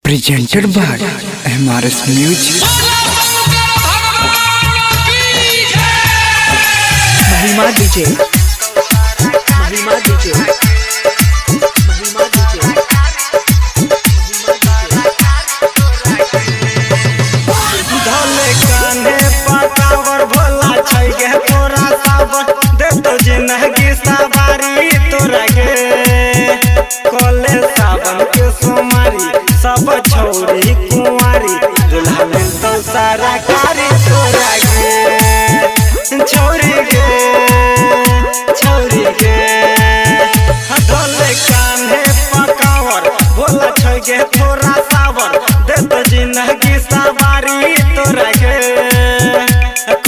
presented by MRS Music. महिमा DJ, महिमा DJ, महिमा डीजे, धोले कान्हे पकावर भोला छै गे तोरा सावर दे तो जिंदगी सवारी तोरा गे कोले सावन के सोमारी सब छौरी कुंवारी दुल्हा में तो सारा कारी तोरा गे छौरी गे छौरी गे धोले कान्हे पकावर भोला छै गे तोरा सावर दे तो जिंदगी सवारी तोरा गे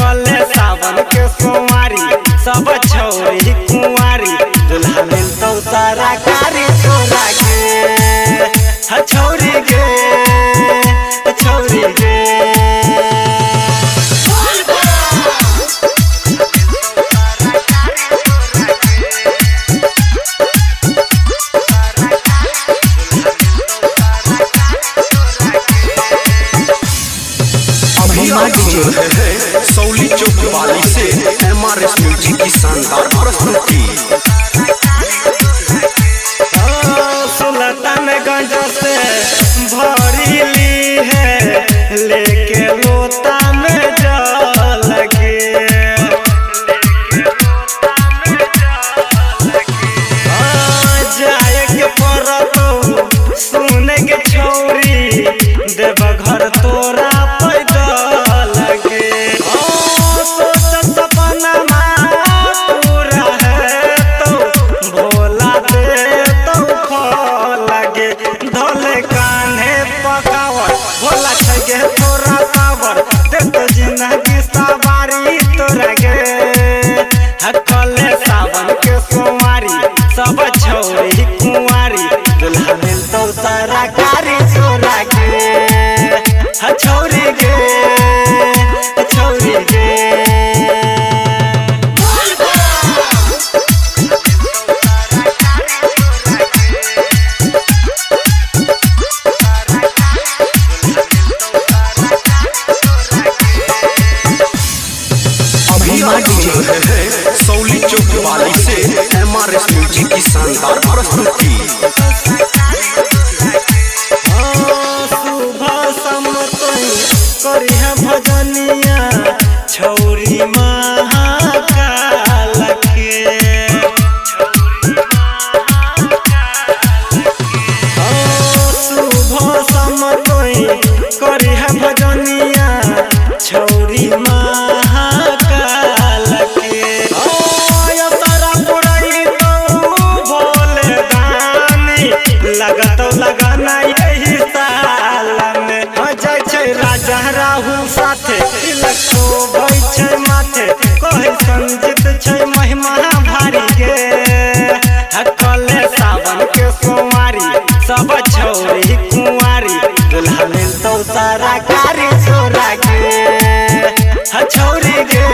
कोले सावन के सोमारी सब छौरी कुंवारी दुल्हा में तो सारा कारी तोरा गे छौरी गे छौरी गे महिमा डीजे, सौली चौक वाली से MRS म्यूजिक की शानदार प्रस्तुति। सुल्तानगंज से भरी ली है लेके लोता में जल के जाए के पड़तो सुने के छौरी देव घर तोरा पैदल के सोच सपना पूरा है तो भोला दे तो लगे धोले कान्हे पकावर भोला छै गे तोरा सावर दे तो जिंदगी सवारी तोरा गे हकले सावन के सोमारी सब छौरी कुंवारी दुल्हा में तो सारा कारी तोरा गे छौरी गे छौरी गे महिमा डीजे, सौली चौक वाली से MRS म्यूजिक की शानदार प्रस्तुति। सुबह समतोई करिह भजनिया छौरी महाकाल के सुबह समतोई करिह भजनिया छौरी महाकाल के तारा पुरई तो भोले दानी लगत लगाना यही साल में जाय छै राजा राहुल साथे तिलक शोभै छै माथे कहे संजित छै महिमा भारी गे हकले सावन के सोमारी सब छौरी कुंवारी दुल्हा में तो सारा कारी तोरा गे छौरी गे